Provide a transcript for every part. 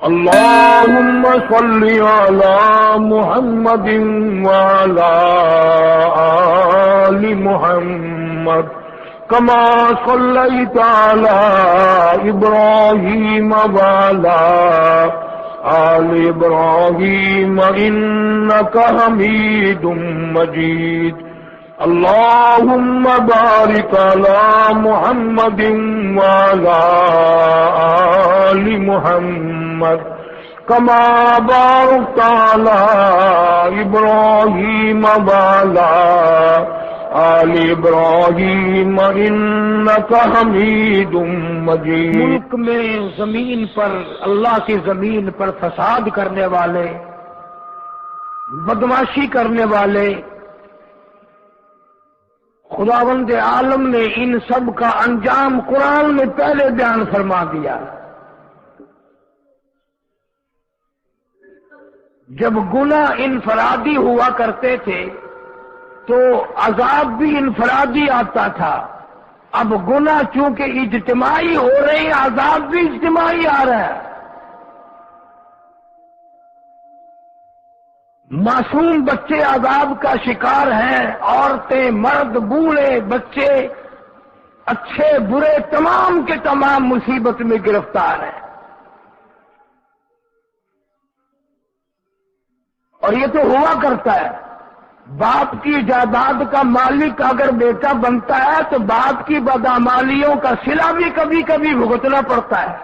اللهم صل على محمد وعلى آل محمد كما صليت على إبراهيم وعلى آل إبراهيم إنك حميد مجيد. اللهم بارك على محمد وعلى آل محمد كما باركت على إبراهيم وعلى آل إبراهيم إنك حميد مجيد. ملک میں زمین پر، اللہ کی زمین پر فساد کرنے والے، بدمعاشی کرنے والے، خداوند عالم نے ان سب کا انجام قرآن میں پہلے بیان فرما دیا. جب گناہ انفرادی ہوا کرتے تھے تو عذاب بھی انفرادی آتا تھا. اب گناہ چونکہ اجتماعی ہو رہے ہیں، عذاب بھی اجتماعی آ رہا ہے. معصوم بچے عذاب کا شکار ہیں، عورتیں، مرد، بوڑھے، بچے، اچھے برے تمام کے تمام مصیبت میں گرفتار ہیں. اور یہ تو ہوا کرتا ہے. باپ کی جائیداد کا مالک اگر بیٹا بنتا ہے تو باپ کی بدعمالیوں کا صلہ بھی کبھی کبھی بھگتنا پڑتا ہے.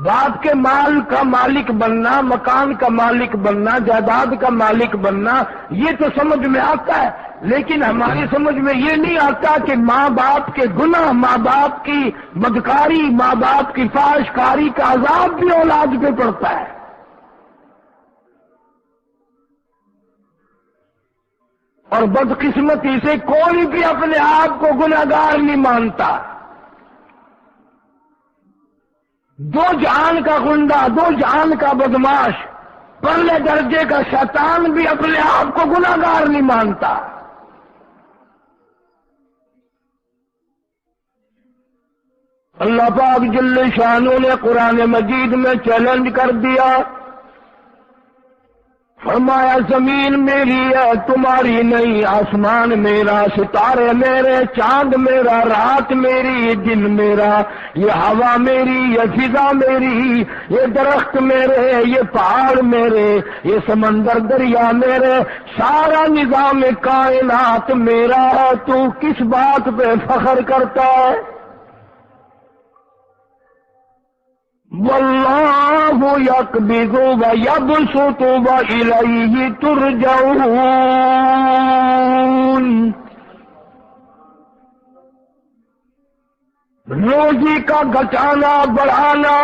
باپ کے مال کا مالک بننا، مکان کا مالک بننا، جائیداد کا مالک بننا، یہ تو سمجھ میں آتا ہے. لیکن ہماری سمجھ میں یہ نہیں آتا کہ ماں باپ کے گناہ، ماں باپ کی بدکاری، ماں باپ کی فحش کاری کا عذاب بھی اولاد پہ پڑتا ہے. اور بدقسمتی سے کوئی بھی اپنے آپ کو گناہگار نہیں مانتا. دو جہان کا گنڈا، دو جہان کا بدماش، پرلے درجے کا شیطان بھی اپنے آپ کو گناہگار نہیں مانتا. اللہ پاک جل شانہ نے قرآن مجید میں چیلنج کر دیا، فرمایا زمین میری ہے تمہاری نہیں، آسمان میرا، ستارے میرے، چاند میرا، رات میری، دن میرا، یہ ہوا میری، یہ فضا میری، یہ درخت میرے، یہ پہاڑ میرے، یہ سمندر دریا میرے، سارا نظام کائنات میرا ہے. تو کس بات پہ فخر کرتا ہے؟ واللہ یقبض ویبسط وإلیہ ترجعون. روزی کا گھٹانا بڑھانا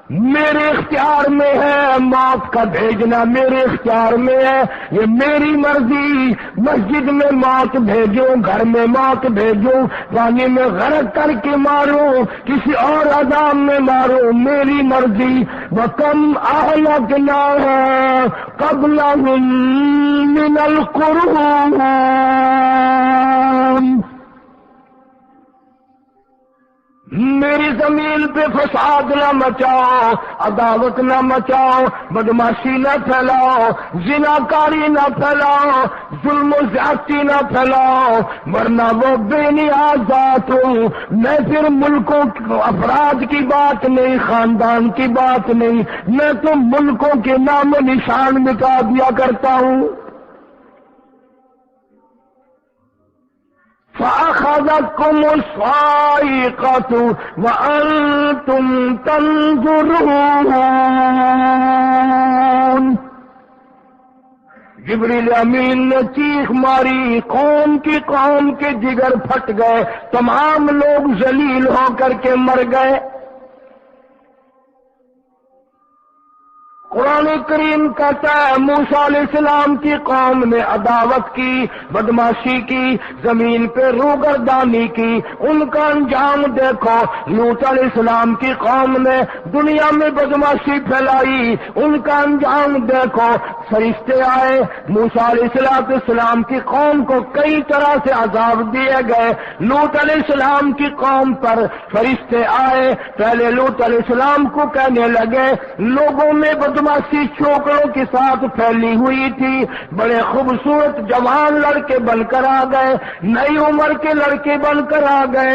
میرے اختیار میں ہے، موت کا بھیجنا میرے اختیار میں ہے، یہ میری مرضی. مسجد میں موت بھیجو، گھر میں موت بھیجو، پانی میں غرق کر کے مارو، کسی اور عذاب میں مارو، میری مرضی. وَكَمْ أَهْلَكْنَا قَبْلَهُمْ مِنَ الْقُرُونِ. میری زمین پہ فساد نہ مچاؤ، عداوت نہ مچاؤ، بدمعاشی نہ پھیلاؤ، زناکاری نہ پھیلاؤ، ظلم و زیادتی نہ پھیلاؤ، ورنہ وہ بے نیاز ذات ہوں. میں پھر ملکوں افراد کی بات نہیں، خاندان کی بات نہیں، میں تو ملکوں کے نام و نشان مٹا دیا کرتا ہوں. فَأَخَذَتْكُمُ الصَّاعِقَةُ وَأَنْتُمْ تَنْظُرُونَ. جبریل امین نے چیخ ماری، قوم کے جگر پھٹ گئے، تمام لوگ ذلیل ہو کر کے مر گئے. قرآن کریم کہتا ہے موسیٰ علیہ السلام کی قوم نے عداوت کی، بدماشی کی، زمین پہ روگردانی کی، ان کا انجام دیکھو۔ لوط علیہ السلام کی قوم نے دنیا میں بدماشی پھیلائی، ان کا انجام دیکھو۔ فرشتے آئے، موسیٰ علیہ السلام کی قوم کو کئی طرح سے عذاب دیے گئے۔ لوط علیہ السلام کی قوم پر فرشتے آئے، پہلے لوط علیہ السلام کو کہنے لگے، لوگوں میں بدماشی چھوکروں کے ساتھ پھیلی ہوئی تھی، بڑے خوبصورت جوان لڑکے بن کر آ گئے، نئی عمر کے لڑکے بن کر آ گئے۔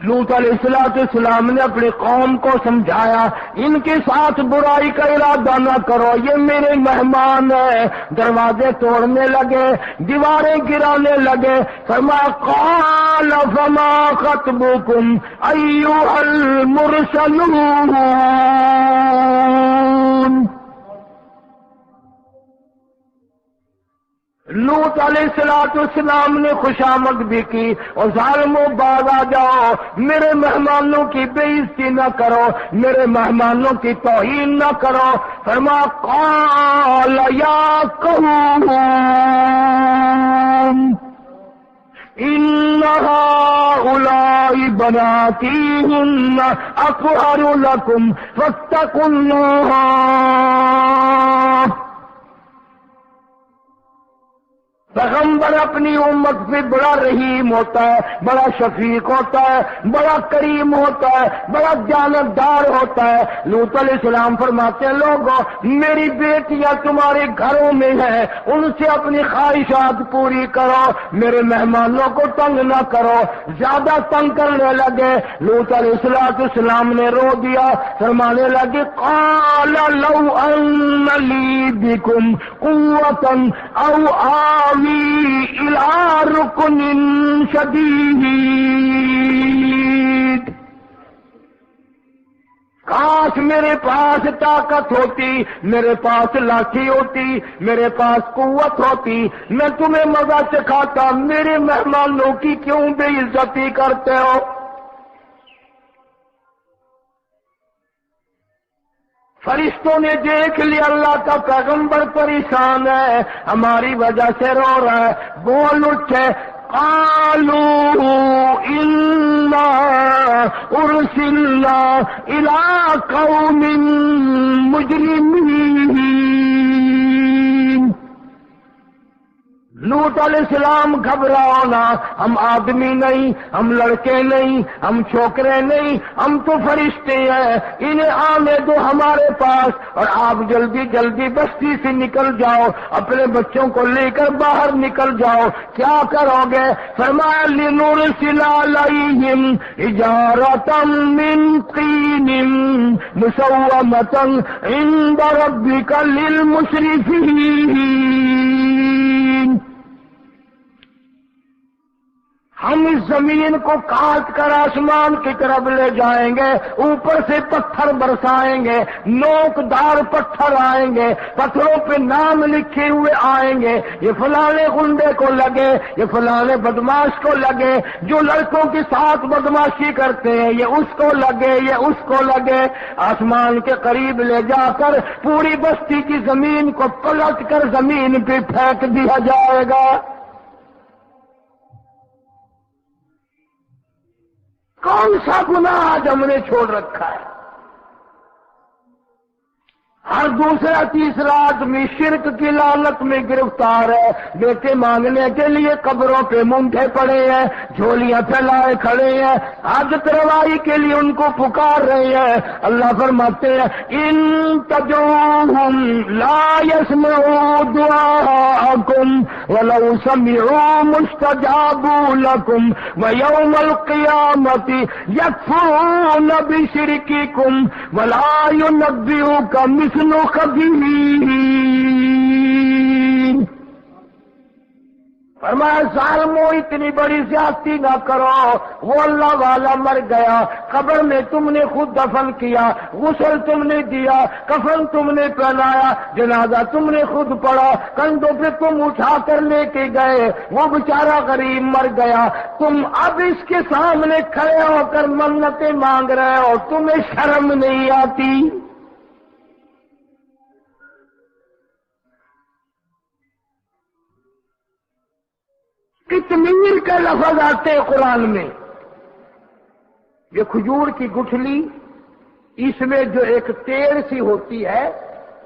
لوط علیہ السلام نے اپنی قوم کو سمجھایا، ان کے ساتھ برائی کا ارادہ نہ کرو، یہ میرے مہمان ہیں۔ دروازے توڑنے لگے، دیواریں گرانے لگے، فرمایا قال فما خطبكم ایھا المرسلون۔ لوط علیہ السلام نے خوشامد بھی کی، اور ظالموں باز آ جاؤ، میرے مہمانوں کی بے عزتی نہ کرو، میرے مہمانوں کی توہین نہ کرو۔ فرمایا قال یا قوم ان هؤلاء بناتي هن اطهر لكم فاتقوا الله۔ پیغمبر اپنی امت پہ بڑا رحیم ہوتا ہے، بڑا شفیق ہوتا ہے، بڑا کریم ہوتا ہے، بڑا جانبدار ہوتا ہے۔ لوط علیہ السلام فرماتے ہیں لوگوں، میری بیٹیاں تمہارے گھروں میں ہیں، ان سے اپنی خواہشات پوری کرو، میرے مہمانوں کو تنگ نہ کرو۔ زیادہ تنگ کرنے لگے، لوط علیہ السلام نے رو دیا، فرمانے لگے قال لو ان لی بکم قوة او إلى ركن شديد۔ کاش میرے پاس طاقت ہوتی، میرے پاس لاٹھی ہوتی، میرے پاس قوت ہوتی، میں تمہیں مزہ سکھاتا، میرے مہمانوں کی کیوں بے عزتی کرتے ہو؟ فرشتوں نے دیکھ لیا اللہ کا پیغمبر پریشان ہے، ہماری وجہ سے رو رہا ہے، بول اٹھے قالوا انا ارسلنا الى قوم مجرمین۔ لوط علیہ السلام گھبراؤ نہ، ہم آدمی نہیں، ہم لڑکے نہیں، ہم چھوکرے نہیں، ہم تو فرشتے ہیں، انہیں آنے دو ہمارے پاس، اور آپ جلدی جلدی بستی سے نکل جاؤ، اپنے بچوں کو لے کر باہر نکل جاؤ۔ کیا کرو گے؟ فرمایا لنرسل علیہم حجارۃ من طین مسومۃ عند ربک للمسرفین۔ ہم اس زمین کو کاٹ کر آسمان کی طرف لے جائیں گے، اوپر سے پتھر برسائیں گے، نوکدار پتھر آئیں گے، پتھروں پہ نام لکھے ہوئے آئیں گے، یہ فلانے گنڈے کو لگے، یہ فلانے بدماش کو لگے، جو لڑکوں کے ساتھ بدماشی کرتے ہیں یہ اس کو لگے، یہ اس کو لگے۔ آسمان کے قریب لے جا کر پوری بستی کی زمین کو پلٹ کر زمین پہ پھینک دیا جائے گا۔ کون سا گناہ آج ہم نے چھوڑ رکھا ہے؟ ہر دوسرا تیسرا آدمی شرک کی لعنت میں گرفتار ہے، بیٹے مانگنے کے لیے قبروں پہ منڈے پڑے ہیں، جھولیاں پھیلائے کھڑے ہیں، حاجت روائی کے لیے ان کو پکار رہے ہیں۔ اللہ فرماتے ہیں ان تدعوہم لا يسمعوا دعاءکم ولو سمعوا مستجابوا لکم ویوم القیامت یکفرون بشرککم ولا ينبئک مثل خبیر۔ فرمایا ظالموں اتنی بڑی زیادتی نہ کرو، وہ اللہ والا مر گیا، قبر میں تم نے خود دفن کیا، غسل تم نے دیا، کفن تم نے پہنایا، جنازہ تم نے خود پڑھا، کندھوں پہ تم اٹھا کر لے کے گئے، وہ بیچارہ غریب مر گیا، تم اب اس کے سامنے کھڑے ہو کر منتیں مانگ رہے ہو، تمہیں شرم نہیں آتی؟ کتمیر کا لفظ آتے ہیں قرآن میں. یہ کھجور کی گٹھلی، اس میں جو ایک تیڑ سی ہوتی ہے،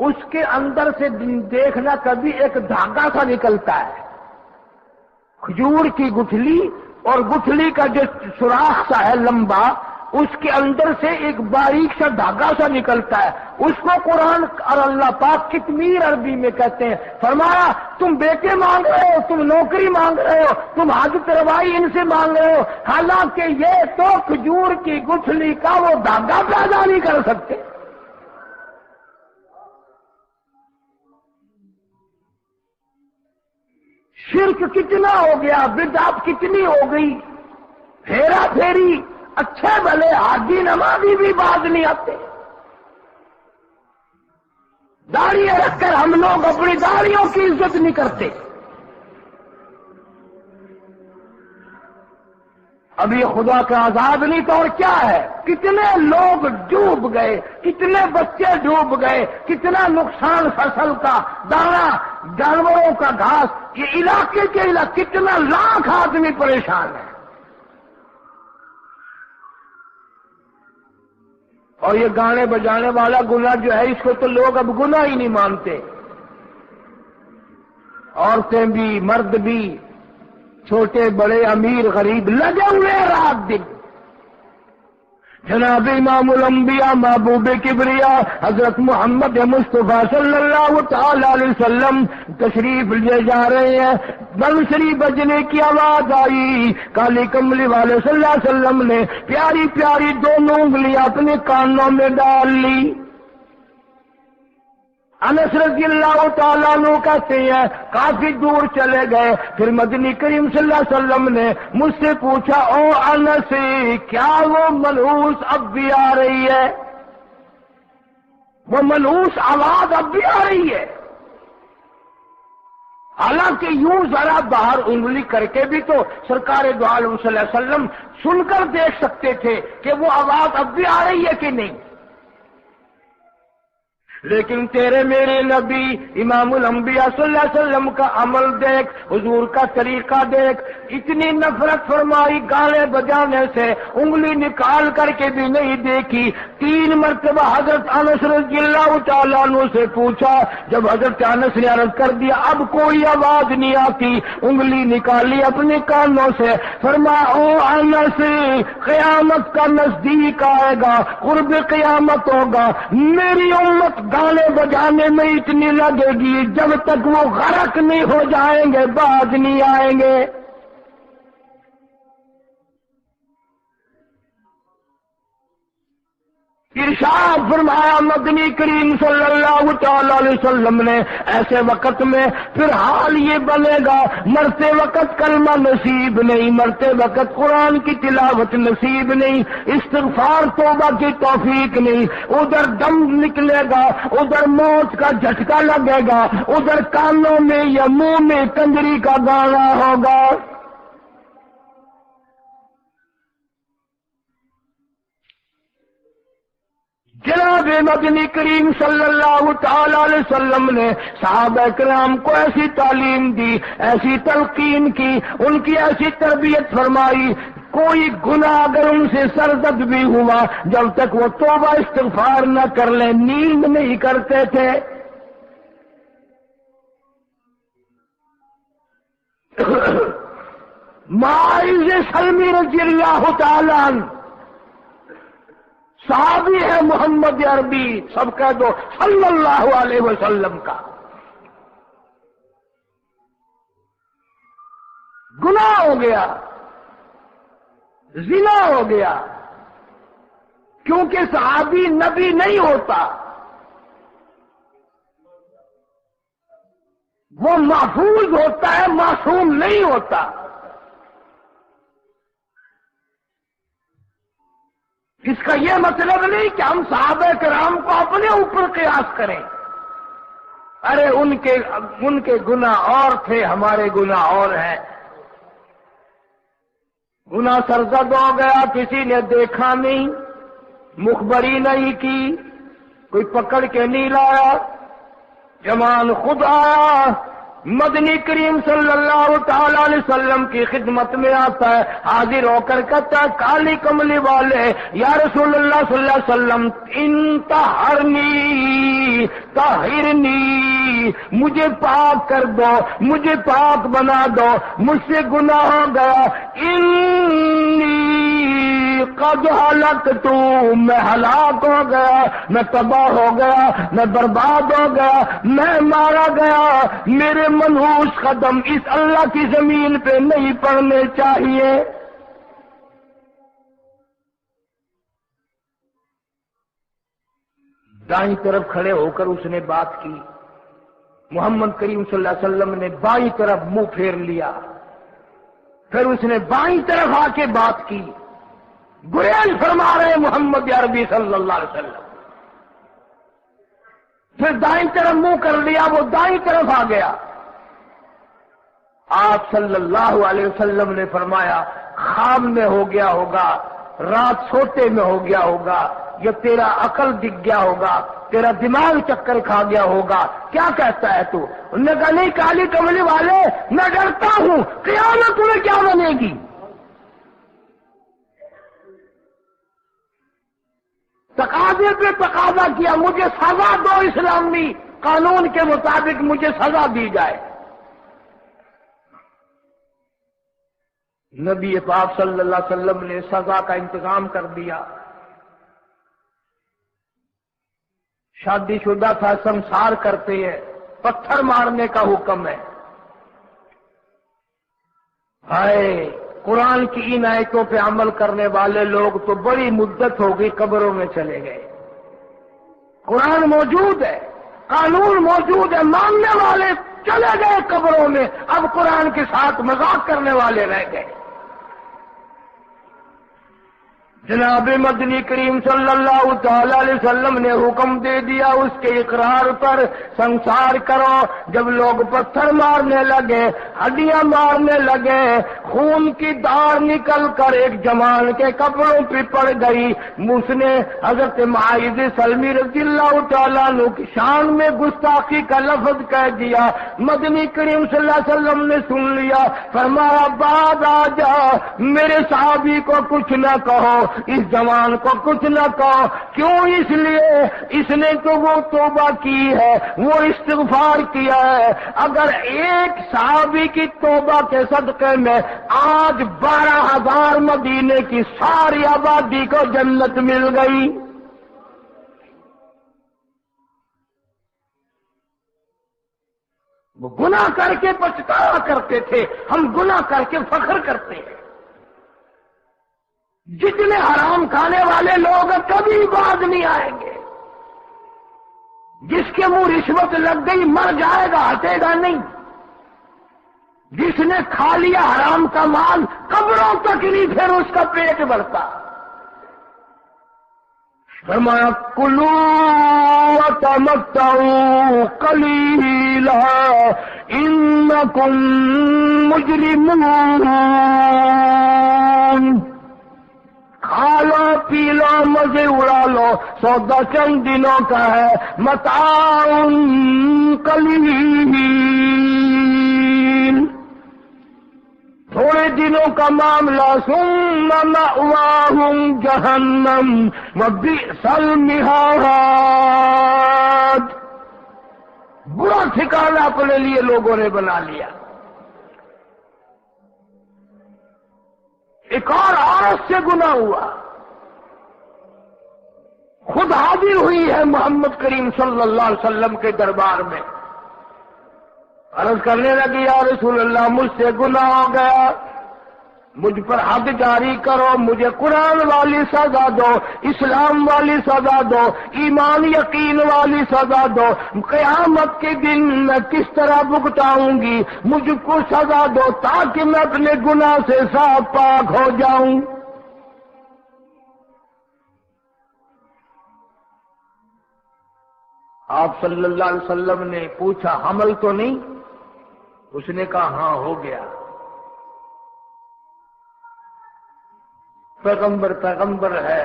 اس کے اندر سے دیکھنا کبھی ایک دھاگا سا نکلتا ہے. کھجور کی گٹھلی اور گٹھلی کا جو سوراخ سا ہے لمبا، اس کے اندر سے ایک باریک سا دھاگا سا نکلتا ہے. اس کو قرآن اور اللہ پاک کتمیر عربی میں کہتے ہیں. فرمایا تم بیٹے مانگ رہے ہو، تم نوکری مانگ رہے ہو، تم حاجت روائی ان سے مانگ رہے ہو، حالانکہ یہ تو کھجور کی گٹھلی کا وہ دھاگا پیدا نہیں کر سکتے. شرک کتنا ہو گیا، بدعت کتنی ہو گئی، پھیرا پھیری، اچھے بھلے حاجی نمازی بھی باز نہیں آتے. داڑھی رکھ کر ہم لوگ اپنی داڑھیوں کی عزت نہیں کرتے. اب یہ خدا کا عذاب نہیں تو اور کیا ہے؟ کتنے لوگ ڈوب گئے، کتنے بچے ڈوب گئے، کتنا نقصان فصل کا، دانا، جانوروں کا گھاس، یہ علاقے کے علاقے کتنا لاکھ آدمی پریشان ہے. اور یہ گانے بجانے والا گناہ جو ہے، اس کو تو لوگ اب گناہ ہی نہیں مانتے. عورتیں بھی، مرد بھی، چھوٹے بڑے، امیر غریب، لگے ہوئے رات دن. جناب امام الانبیاء محبوب کبریا حضرت محمد مصطفیٰ صلی اللہ تعالی علیہ وسلم تشریف لے جا رہے ہیں. بنسری بجنے کی آواز آئی. کالی کملی والے صلی اللہ علیہ وسلم نے پیاری پیاری دونوں انگلیاں اپنے کانوں میں ڈال لی. انس رضی اللہ تعالیٰ عنہ کہتے ہیں کافی دور چلے گئے، پھر مدنی کریم صلی اللہ علیہ وسلم نے مجھ سے پوچھا، او انس، کیا وہ منحوس اب بھی آ رہی ہے؟ وہ منحوس آواز اب بھی آ رہی ہے؟ حالانکہ یوں ذرا باہر انگلی کر کے بھی تو سرکار دو عالم صلی اللہ علیہ وسلم سن کر دیکھ سکتے تھے کہ وہ آواز اب بھی آ رہی ہے کہ نہیں. لیکن تیرے میرے نبی امام الانبیاء صلی اللہ علیہ وسلم کا عمل دیکھ، حضور کا طریقہ دیکھ. اتنی نفرت فرمائی گانے بجانے سے، انگلی نکال کر کے بھی نہیں دیکھی. 3 مرتبہ حضرت انس رضی اللہ تعالیٰ عنہ سے پوچھا. جب حضرت انس نے عرض کر دیا اب کوئی آواز نہیں آتی، انگلی نکالی اپنے کانوں سے. فرمایا، او انس، قیامت کا نزدیک آئے گا، قرب قیامت ہوگا، میری امت گانے بجانے میں اتنی لگے گی جب تک وہ غرق نہیں ہو جائیں گے باز نہیں آئیں گے. ارشاد فرمایا مدنی کریم صلی اللہ تعالی علیہ وسلم نے، ایسے وقت میں پھر حال یہ بنے گا، مرتے وقت کلمہ نصیب نہیں، مرتے وقت قرآن کی تلاوت نصیب نہیں، استغفار توبہ کی توفیق نہیں. ادھر دم نکلے گا، ادھر موت کا جھٹکا لگے گا، ادھر کانوں میں یا منہ میں کنجری کا گانا ہوگا. جناب مدنی کریم صلی اللہ تعالی علیہ وسلم نے صحابہ کرام کو ایسی تعلیم دی، ایسی تلقین کی، ان کی ایسی تربیت فرمائی. کوئی گناہ اگر ان سے سرزد بھی ہوا، جب تک وہ توبہ استغفار نہ کر لیں نیند نہیں کرتے تھے. معاذ سلمی رضی اللہ تعالی عنہ صحابی ہے محمد عربی، سب کہہ دو صلی اللہ علیہ وسلم کا. گناہ ہو گیا، زنا ہو گیا، کیونکہ صحابی نبی نہیں ہوتا، وہ محفوظ ہوتا ہے، معصوم نہیں ہوتا. اس کا یہ مطلب نہیں کہ ہم صحابہ کرام کو اپنے اوپر قیاس کریں. ارے ان کے گناہ اور تھے، ہمارے گناہ اور ہیں. گناہ سرزد ہو گیا، کسی نے دیکھا نہیں، مخبری نہیں کی، کوئی پکڑ کے نہیں لایا، جوان خود آیا، مدنی کریم صلی اللہ تعالی علیہ وسلم کی خدمت میں آتا ہے، حاضر ہو کر کہتا ہے کالی کملی والے یا رسول اللہ صلی اللہ علیہ وسلم انطہرنی طہرنی، مجھے پاک کر دو، مجھے پاک بنا دو، مجھ سے گناہ ہو گیا، انی قد ہلکت، میں ہلاک ہو گیا، میں تباہ ہو گیا، میں برباد ہو گیا، میں مارا گیا، میرے منحوس قدم اس اللہ کی زمین پہ نہیں پڑنے چاہیے۔ دائیں طرف کھڑے ہو کر اس نے بات کی، محمد کریم صلی اللہ علیہ وسلم نے بائیں طرف منہ پھیر لیا، پھر اس نے بائیں طرف آ کے بات کی، گریز فرما رہے محمد عربی صلی اللہ علیہ وسلم، پھر دائیں طرف منہ کر لیا، وہ دائیں طرف آ گیا۔ آپ صلی اللہ علیہ وسلم نے فرمایا خواب میں ہو گیا ہوگا، رات سوتے میں ہو گیا ہوگا، یا تیرا عقل دکھ گیا ہوگا، تیرا دماغ چکر کھا گیا ہوگا، کیا کہتا ہے تو؟ انہوں نے کہا نہیں کالی کملی والے، میں ڈرتا ہوں قیامت میں کیا بنے گی۔ تقاضے پہ تقاضا کیا، مجھے سزا دو، اسلامی قانون کے مطابق مجھے سزا دی جائے۔ نبی پاک صلی اللہ علیہ وسلم نے سزا کا انتظام کر دیا۔ شادی شدہ تھا، سنسار کرتے ہیں، پتھر مارنے کا حکم ہے۔ ہائے قرآن کی ان آیتوں پہ عمل کرنے والے لوگ تو بڑی مدت ہو گئی قبروں میں چلے گئے۔ قرآن موجود ہے، قانون موجود ہے، ماننے والے چلے گئے قبروں میں، اب قرآن کے ساتھ مذاق کرنے والے رہ گئے۔ جناب مدنی کریم صلی اللہ تعالی علیہ وسلم نے حکم دے دیا اس کے اقرار پر سنسار کرو۔ جب لوگ پتھر مارنے لگے، ہڈیاں مارنے لگے، خون کی دھار نکل کر ایک جوان کے کپڑوں پہ پڑ گئی، اس نے حضرت معاذ سلمی رضی اللہ تعالیٰ عنہ کی شان میں گستاخی کا لفظ کہہ دیا۔ مدنی کریم صلی اللہ علیہ وسلم نے سن لیا، فرمایا بعد آ جا، میرے صحابی کو کچھ نہ کہو، اس جوان کو کچھ نہ کہو۔ کیوں؟ اس لیے اس نے تو وہ توبہ کی ہے، وہ استغفار کیا ہے۔ اگر ایک صحابی کی توبہ کے صدقے میں آج 12,000 مدینے کی ساری آبادی کو جنت مل گئی۔ وہ گناہ کر کے پچھتاوا کرتے تھے، ہم گناہ کر کے فخر کرتے ہیں۔ جتنے حرام کھانے والے لوگ کبھی باز نہیں آئیں گے۔ جس کے منہ رشوت لگ گئی مر جائے گا، ہٹے گا نہیں۔ جس نے کھا لیا حرام کا مال قبروں تک نہیں پھر اس کا پیٹ بھرتا۔ فرمایا کلوا وتمتعوا قلیلا انکم مجرمون، کھا لو پی لو مزے اڑا لو، سودا چند دنوں کا ہے، متاع قلیل، تھوڑے دنوں کا معاملہ، ثم مأواہم جہنم وبئس المہاد، برا ٹھکانہ اپنے لیے لوگوں نے بنا لیا۔ ایک اور عورت سے گناہ ہوا، خود حاضر ہوئی ہے محمد کریم صلی اللہ علیہ وسلم کے دربار میں، عرض کرنے لگی یا رسول اللہ مجھ سے گناہ ہو گیا، مجھ پر حد جاری کرو، مجھے قرآن والی سزا دو، اسلام والی سزا دو، ایمان یقین والی سزا دو، قیامت کے دن میں کس طرح بھگتاؤں گی، مجھ کو سزا دو تاکہ میں اپنے گناہ سے صاف پاک ہو جاؤں۔ آپ صلی اللہ علیہ وسلم نے پوچھا حمل تو نہیں؟ اس نے کہا ہاں ہو گیا۔ پیغمبر پیغمبر ہے،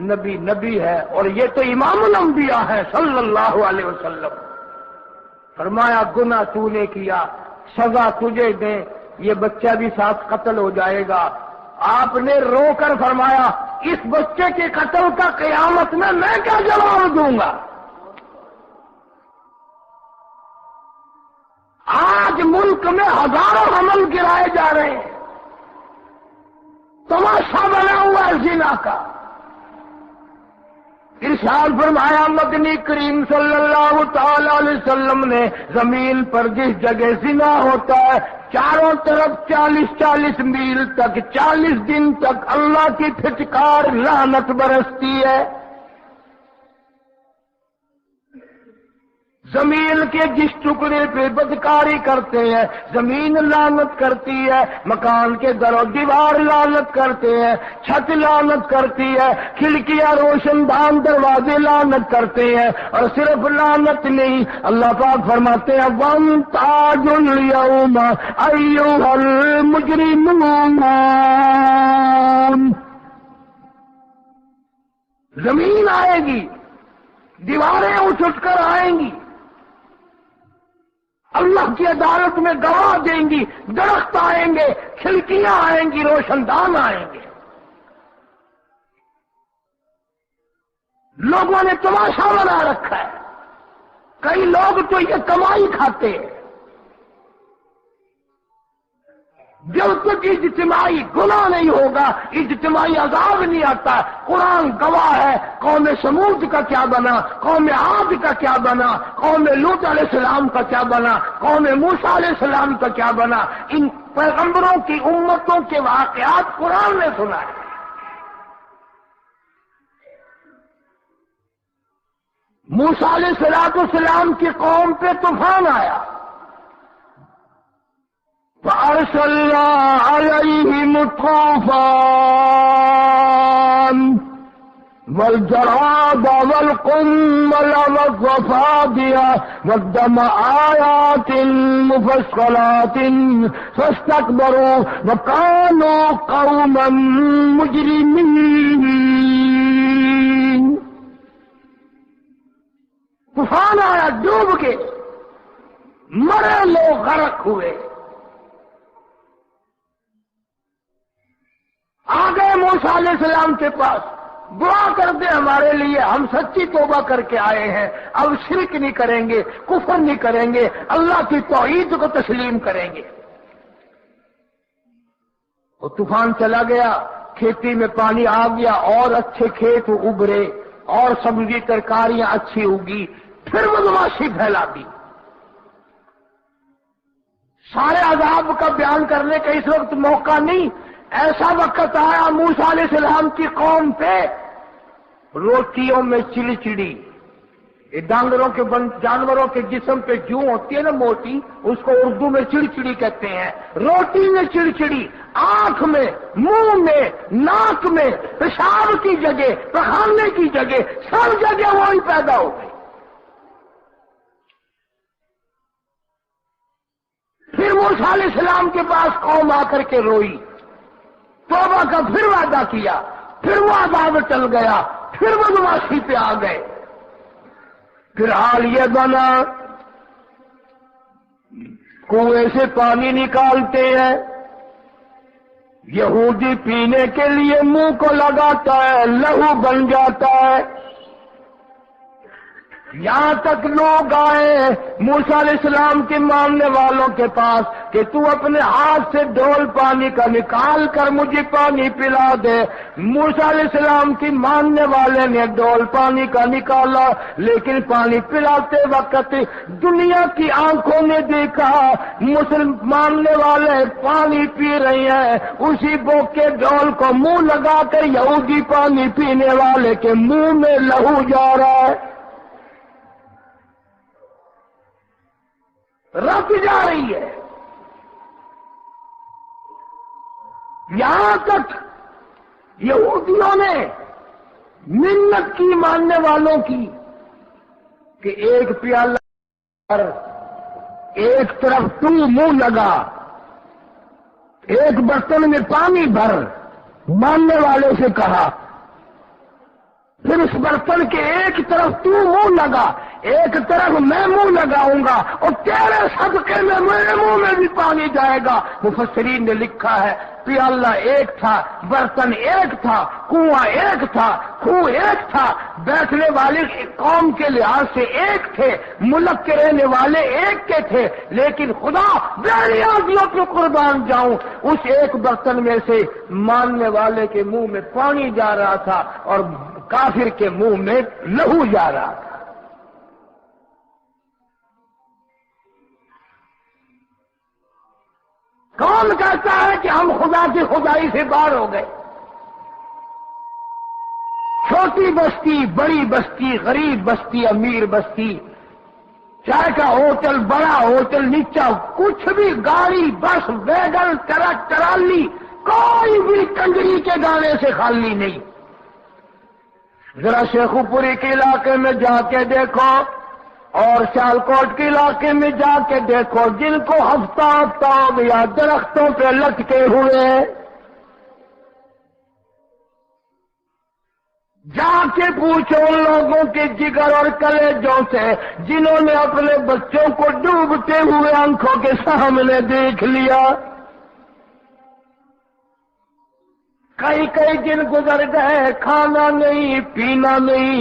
نبی نبی ہے، اور یہ تو امام الانبیاء ہے صلی اللہ علیہ وسلم۔ فرمایا گناہ تو نے کیا، سزا تجھے دیں، یہ بچہ بھی ساتھ قتل ہو جائے گا۔ آپ نے رو کر فرمایا اس بچے کے قتل کا قیامت میں کیا جواب دوں گا؟ آج ملک میں ہزاروں حمل گرائے جا رہے ہیں، تماشا بنا ہوا ہے زنا کا۔ ارشاد فرمایا مدنی کریم صلی اللہ تعالی علیہ وسلم نے زمین پر جس جگہ زنا ہوتا ہے چاروں طرف 40 میل تک 40 دن تک اللہ کی پھٹکار لعنت برستی ہے۔ زمین کے جس ٹکڑے پہ بدکاری کرتے ہیں زمین لعنت کرتی ہے، مکان کے در و دیوار لعنت کرتے ہیں، چھت لعنت کرتی ہے، کھڑکیاں روشن دان دروازے لعنت کرتے ہیں، اور صرف لعنت نہیں، اللہ پاک فرماتے ہیں وَامْتَازُوا الْيَوْمَ أَيُّهَا الْمُجْرِمُونَ۔ زمین آئے گی، دیواریں اٹھ کر آئیں گی، اللہ کی عدالت میں گواہ دیں گی، درخت آئیں گے، کھڑکیاں آئیں گی، روشن دان آئیں گے۔ لوگوں نے تماشا بنا رکھا ہے، کئی لوگ تو یہ کمائی کھاتے ہیں۔ جب تک اجتماعی گناہ نہیں ہوگا اجتماعی عذاب نہیں آتا۔ قرآن گواہ ہے، قوم سمود کا کیا بنا، قوم عاد کا کیا بنا، قوم لوط علیہ السلام کا کیا بنا، قوم موسیٰ علیہ السلام کا کیا بنا۔ ان پیغمبروں کی امتوں کے واقعات قرآن نے سنا ہے۔ موسیٰ علیہ السلام کی قوم پہ طوفان آیا، فَأَرْسَلْنَا عَلَيْهِمُ الطُّوفَانَ وَالْجَرَادَ وَالْقُمَّلَ وَالضَّفَادِعَ وَالدَّمَ آيَاتٍ مُفَصَّلَاتٍ فَاسْتَكْبَرُوا وَكَانُوا قَوْمًا مُجْرِمِينَ۔ طوفان آیا، ڈوب کے مرے لوگ، غرق ہوئے۔ آ گئے موسیٰ علیہ السلام کے پاس، دعا کر دے ہمارے لیے، ہم سچی توبہ کر کے آئے ہیں، اب شرک نہیں کریں گے، کفر نہیں کریں گے، اللہ کی توحید کو تسلیم کریں گے۔ وہ طوفان چلا گیا، کھیتی میں پانی آ گیا، اور اچھے کھیت ابھرے، اور سبزی ترکاریاں اچھی اگی، پھر بدماشی پھیلا دی۔ سارے عذاب کا بیان کرنے کا اس وقت موقع نہیں، ایسا وقت آیا موسیٰ علیہ السلام کی قوم پہ روٹیوں میں چڑچڑی، یہ جانوروں کے جسم پہ جوں ہوتی ہے نا موٹی، اس کو اردو میں چڑچڑی کہتے ہیں۔ روٹی میں چڑچڑی، آنکھ میں، منہ میں، ناک میں، پیشاب کی جگہ، پخانے کی جگہ، سب جگہ وہی پیدا ہو گئی۔ پھر موسیٰ علیہ السلام کے پاس قوم آ کر کے روئی، توبہ کا پھر وعدہ کیا، پھر وہ عذاب چل گیا، پھر بدماشی پہ آ گئے۔ پھر حال یہ بنا، کنویں سے پانی نکالتے ہیں، یہودی پینے کے لیے منہ کو لگاتا ہے، لہو بن جاتا ہے۔ یہاں تک لوگ آئے موسیٰ علیہ السلام کے ماننے والوں کے پاس کہ تو اپنے ہاتھ سے ڈول پانی کا نکال کر مجھے پانی پلا دے۔ موسیٰ علیہ السلام کی ماننے والے نے ڈول پانی کا نکالا، لیکن پانی پلاتے وقت دنیا کی آنکھوں نے دیکھا ماننے والے پانی پی رہے ہیں، اسی بوک کے ڈول کو منہ لگا کر یہودی پانی پینے والے کے منہ میں لہو جا رہا ہے، رت جا رہی ہے۔ یہاں تک یہودیوں نے منت کی ماننے والوں کی کہ ایک پیالہ پر ایک طرف تو منہ لگا، ایک برتن میں پانی بھر، ماننے والے سے کہا، پھر اس برتن کے ایک طرف تو منہ لگا، ایک طرف میں منہ لگاؤں گا اور تیرے صدقے میں میرے منہ میں بھی پانی جائے گا۔ مفسرین نے لکھا ہے پیالہ ایک تھا، برتن ایک تھا، کنواں ایک تھا، کنواں ایک تھا، بیٹھنے والے قوم کے لحاظ سے ایک تھے، ملک کے رہنے والے ایک کے تھے، لیکن خدا بے نیازیوں پہ قربان جاؤں اس ایک برتن میں سے ماننے والے کے منہ میں پانی جا رہا تھا اور کافر کے منہ میں لہو جا رہا تھا۔ کون کہتا ہے کہ ہم خدا کی خدائی سے باہر ہو گئے؟ چھوٹی بستی، بڑی بستی، غریب بستی، امیر بستی، چائے کا ہوٹل، بڑا ہوٹل، نیچا، کچھ بھی، گاڑی، بس، ویگن، ٹرک، ٹرالی، کوئی بھی کنجری کے گانے سے خالی نہیں۔ ذرا شیخو پوری کے علاقے میں جا کے دیکھو اور سیالکوٹ کے علاقے میں جا کے دیکھو، جن کو ہفتہ ہفتہ ہو گیا درختوں پہ لٹکے ہوئے، جا کے پوچھو ان لوگوں کے جگر اور کلیجوں سے جنہوں نے اپنے بچوں کو ڈوبتے ہوئے آنکھوں کے سامنے دیکھ لیا۔ کئی کئی دن گزر گئے، کھانا نہیں، پینا نہیں،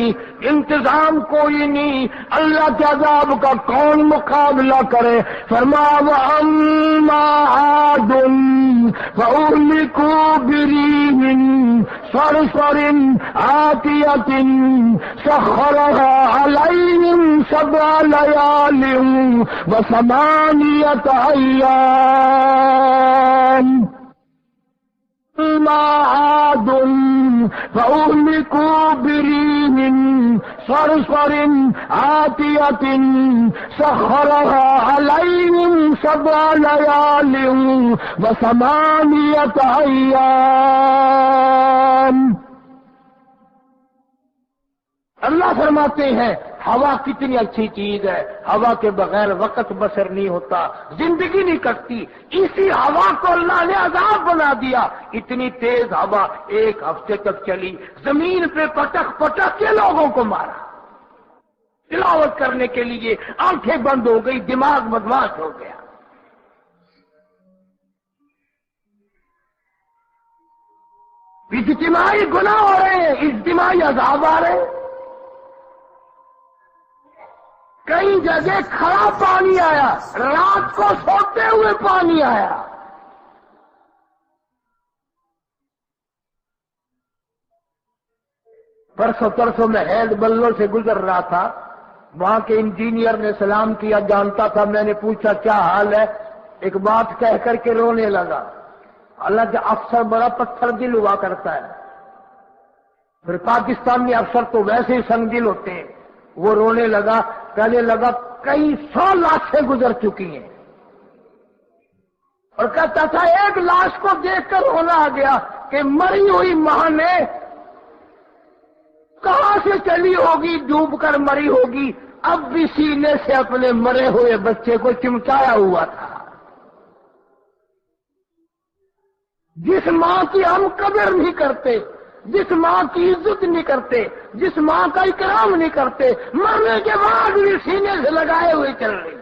انتظام کوئی نہیں، اللہ کے عذاب کا کون مقابلہ کرے؟ فرمایا وَأَمَّا عَادٌ فَأُهْلِكُوا بِرِيحٍ صَرْصَرٍ عَاتِيَةٍ سَخَّرَهَا عَلَيْهِمْ 7 لَيَالٍ و8 أَيَّامٍ۔ أَمَّا عَادٌ فَأُهْلِكُوا بِرِيحٍ صَرْصَرٍ عَاتِيَةٍ سَخَّرَهَا عَلَيْهِمْ 7 لَيَالٍ و8 أَيَّامٍ۔ اللہ فرماتے ہیں ہوا کتنی اچھی چیز ہے، ہوا کے بغیر وقت بسر نہیں ہوتا، زندگی نہیں کٹتی، اسی ہوا کو اللہ نے عذاب بنا دیا۔ اتنی تیز ہوا 1 ہفتے تک چلی، زمین پہ پٹک پٹک کے لوگوں کو مارا، تلاوت کرنے کے لیے آنکھیں بند ہو گئی، دماغ بدماش ہو گیا۔ اجتماعی گناہ ہو رہے ہیں، اجتماعی عذاب آ رہے ہیں۔ کئی جگہ کھڑا پانی آیا، رات کو سوتے ہوئے پانی آیا۔ پرسوں میں ہیڈ بلوں سے گزر رہا تھا، وہاں کے انجینئر نے سلام کیا، جانتا تھا، میں نے پوچھا کیا حال ہے، ایک بات کہہ کر کے رونے لگا۔ حالانکہ افسر بڑا پتھر دل ہوا کرتا ہے، پھر پاکستانی افسر تو ویسے ہی سنگ دل ہوتے ہیں۔ وہ رونے لگا، کہنے لگا کئی 100 لاشیں گزر چکی ہیں، اور کہتا تھا ایک لاش کو دیکھ کر رونا آ گیا کہ مری ہوئی ماں نے کہاں سے چلی ہوگی، ڈوب کر مری ہوگی، اب بھی سینے سے اپنے مرے ہوئے بچے کو چمٹایا ہوا تھا۔ جس ماں کی ہم قدر نہیں کرتے، جس ماں کی عزت نہیں کرتے، جس ماں کا اکرام نہیں کرتے، مرنے کے بعد بھی سینے سے لگائے ہوئے چل رہی ہے۔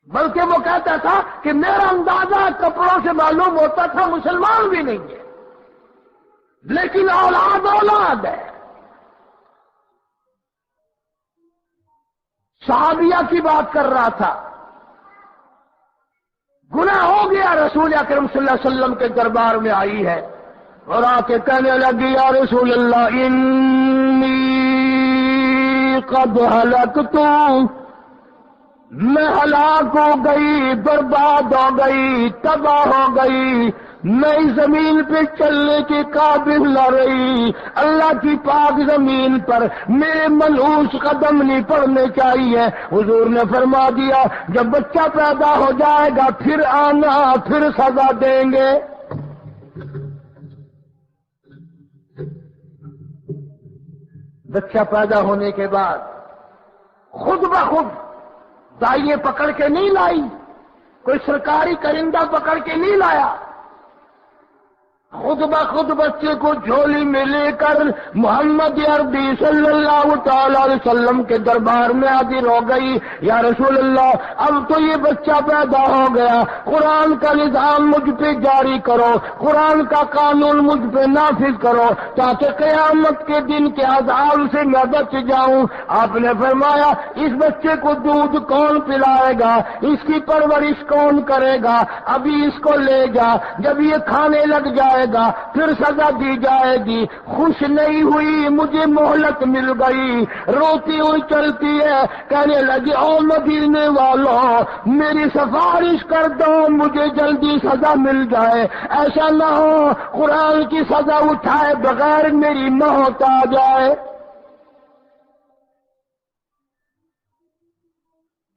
بلکہ وہ کہتا تھا کہ میرا اندازہ کپڑوں سے معلوم ہوتا تھا مسلمان بھی نہیں ہے، لیکن اولاد اولاد ہے۔ صحابیہ کی بات کر رہا تھا، گناہ ہو گیا، رسول اکرم صلی اللہ علیہ وسلم کے دربار میں آئی ہے اور آ کے کہنے لگی یا رسول اللہ انی قد ہلکت، میں ہلاک ہو گئی، برباد ہو گئی، تباہ ہو گئی، میں اس زمین پہ چلنے کے قابل نہ رہی، اللہ کی پاک زمین پر میرے ملعوس قدم نہیں پڑنے چاہیے۔ حضور نے فرما دیا جب بچہ پیدا ہو جائے گا پھر آنا، پھر سزا دیں گے۔ بچہ پیدا ہونے کے بعد خود بخود دائیں پکڑ کے نہیں لائی، کوئی سرکاری کرندہ پکڑ کے نہیں لایا، خود بخود بچے کو جھولی میں لے کر محمد عربی صلی اللہ تعالی علیہ وسلم کے دربار میں حاضر ہو گئی. یا رسول اللہ، اب تو یہ بچہ پیدا ہو گیا، قرآن کا نظام مجھ پہ جاری کرو، قرآن کا قانون مجھ پہ نافذ کرو تاکہ قیامت کے دن کے عذاب سے میں بچ جاؤں. آپ نے فرمایا اس بچے کو دودھ کون پلائے گا، اس کی پرورش کون کرے گا، ابھی اس کو لے جا، جب یہ کھانے لگ جائے گا پھر سزا دی جائے گی. خوش نہیں ہوئی، مجھے مہلت مل گئی، روتی ہوئی چلتی ہے، کہنے لگی او مدینے والوں میری سفارش کر دو، مجھے جلدی سزا مل جائے، ایسا نہ ہو قرآن کی سزا اٹھائے بغیر میری موت آ جائے.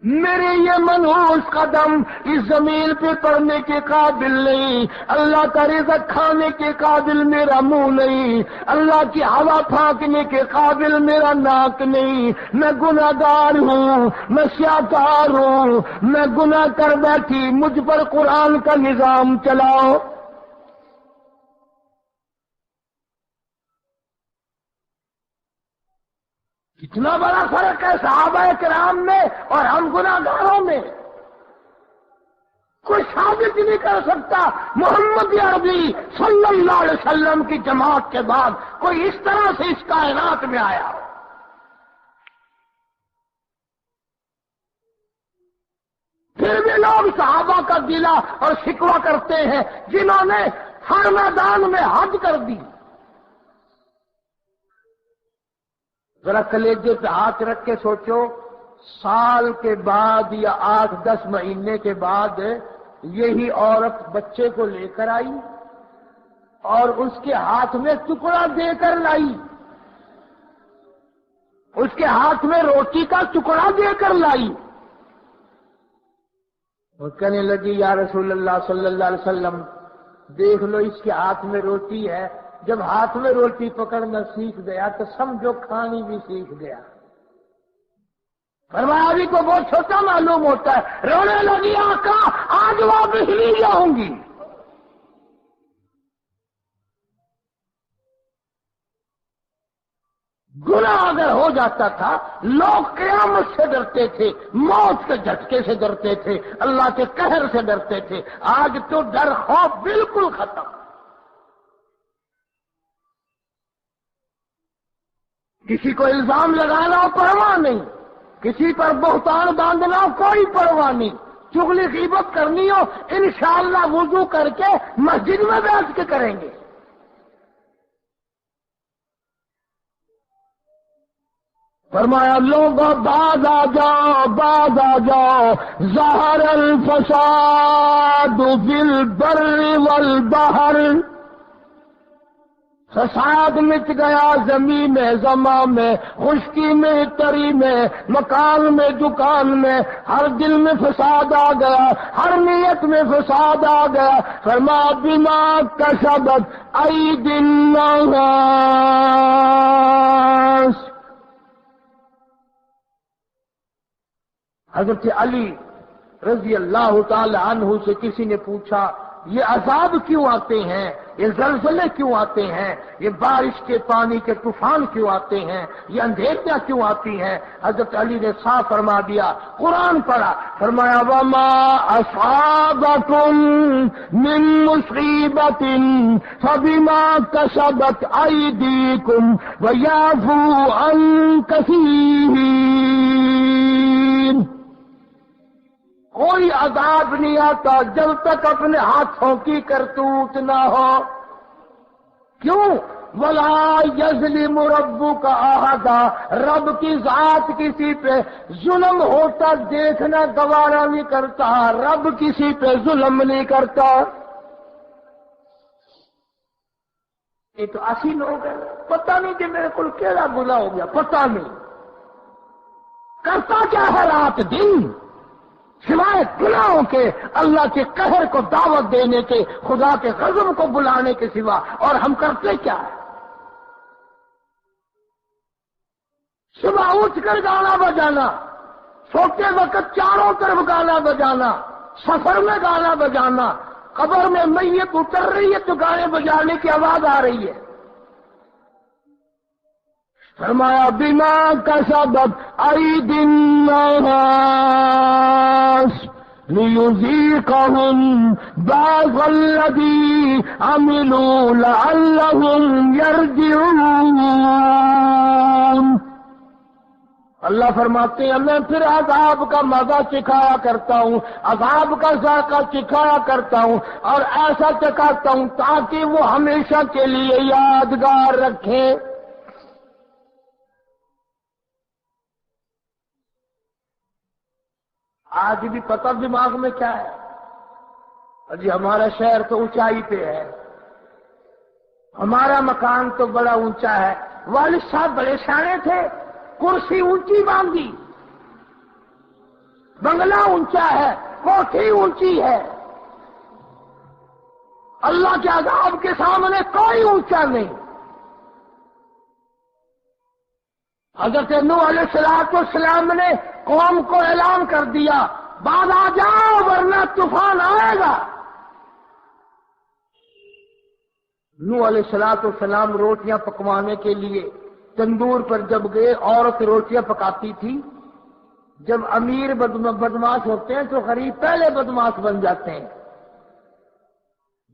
میرے یہ منحوس قدم اس زمین پہ پڑنے کے قابل نہیں، اللہ کا رزق کھانے کے قابل میرا منہ نہیں، اللہ کی ہوا پھانکنے کے قابل میرا ناک نہیں. میں گناہگار ہوں، میں سیاکار ہوں، میں گناہ کر بیٹھی، مجھ پر قرآن کا نظام چلاؤ. کتنا بڑا فرق ہے صحابہ کرام میں اور ہم گناہگاروں میں. کوئی ثابت نہیں کر سکتا محمد عربی صلی اللہ علیہ وسلم کی جماعت کے بعد کوئی اس طرح سے اس کائنات میں آیا ہو. پھر بھی لوگ صحابہ کا گلہ اور شکوہ کرتے ہیں جنہوں نے ہر میدان میں حد کر دی. ذرا کلیجے پہ ہاتھ رکھ کے سوچو، سال کے بعد یا 8-10 مہینے کے بعد یہی عورت بچے کو لے کر آئی اور اس کے ہاتھ میں ٹکڑا دے کر لائی، اس کے ہاتھ میں روٹی کا ٹکڑا دے کر لائی اور کہنے لگی یا رسول اللہ صلی اللہ علیہ وسلم دیکھ لو اس کے ہاتھ میں روٹی ہے. جب ہاتھ میں روٹی پکڑنا سیکھ گیا تو سمجھو کھانی بھی سیکھ گیا. فرمایا ابھی تو بہت چھوٹا معلوم ہوتا ہے. رونے لگی آقا آج واپس نہیں جاؤں گی. گناہ اگر ہو جاتا تھا لوگ قیامت سے ڈرتے تھے، موت کے جھٹکے سے ڈرتے تھے، اللہ کے قہر سے ڈرتے تھے. آج تو ڈر خوف بالکل ختم. کسی کو الزام لگانا ہو پرواہ نہیں، کسی پر بہتان باندھنا ہو کوئی پرواہ نہیں، چغلی غیبت کرنی ہو انشاءاللہ وضو کر کے مسجد میں بیٹھ کے کریں گے. فرمایا لوگوں باز آ جاؤ، باز آ جاؤ، ظہر الفساد فی البر والبحر. فساد مٹ گیا زمین میں، زماں میں، خشکی میں، تری میں، مکان میں، دکان میں، ہر دل میں فساد آ گیا، ہر نیت میں فساد آ گیا. فرمایا بما کسبت ایدی الناس. حضرت علی رضی اللہ تعالی عنہ سے کسی نے پوچھا یہ عذاب کیوں آتے ہیں، یہ زلزلے کیوں آتے ہیں، یہ بارش کے پانی کے طوفان کیوں آتے ہیں، یہ اندھیریاں کیوں آتی ہیں؟ حضرت علی نے صاف فرما دیا، قرآن پڑھا. فرمایا وما اصابکم من مصیبت فبما کسبت ایدیکم ویعفو عن کثیر. کوئی عذاب نہیں آتا جب تک اپنے ہاتھوں کی کرتوت نہ ہو. کیوں؟ ولا یظلم ربک احدا. رب کی ذات کسی پہ ظلم ہوتا دیکھنا گوارا نہیں کرتا، رب کسی پہ ظلم نہیں کرتا. یہ تو ایسی لوگ ہیں پتہ نہیں کہ میرے کو کیڑا گناہ ہو گیا، پتہ نہیں کرتا کیا ہے رات دن سوائے گناہوں کے، اللہ کے قہر کو دعوت دینے کے، خدا کے غضب کو بلانے کے سوا. اور ہم کرتے کیا ہے؟ صبح اٹھ کر گانا بجانا، سوتے وقت چاروں طرف گانا بجانا، سفر میں گانا بجانا، قبر میں میت اتر رہی ہے تو گانے بجانے کی آواز آ رہی ہے. فرمایا بما کسبت ایدی الناس لیذیقہم بعض الذی عملوا لعلہم یرجعون. اللہ فرماتے ہیں میں پھر عذاب کا مزہ چکھایا کرتا ہوں، عذاب کا ذائقہ چکھایا کرتا ہوں، اور ایسا چکھاتا ہوں تاکہ وہ ہمیشہ کے لیے یادگار رکھیں. آج بھی پتہ دماغ میں کیا ہے؟ جی ہمارا شہر تو اونچائی پہ ہے، ہمارا مکان تو بڑا اونچا ہے. والد صاحب بڑے سیانے تھے، کرسی اونچی باندھی، بنگلہ اونچا ہے، کوٹھی اونچی ہے. اللہ کے عذاب کے سامنے کوئی اونچا نہیں. حضرت نوح علیہ السلام نے قوم کو اعلان کر دیا باز آ جاؤ ورنہ طوفان آئے گا. نوح علیہ السلام روٹیاں پکوانے کے لیے تندور پر جب گئے، عورت روٹیاں پکاتی تھی. جب امیر بدماش ہوتے ہیں تو غریب پہلے بدماش بن جاتے ہیں.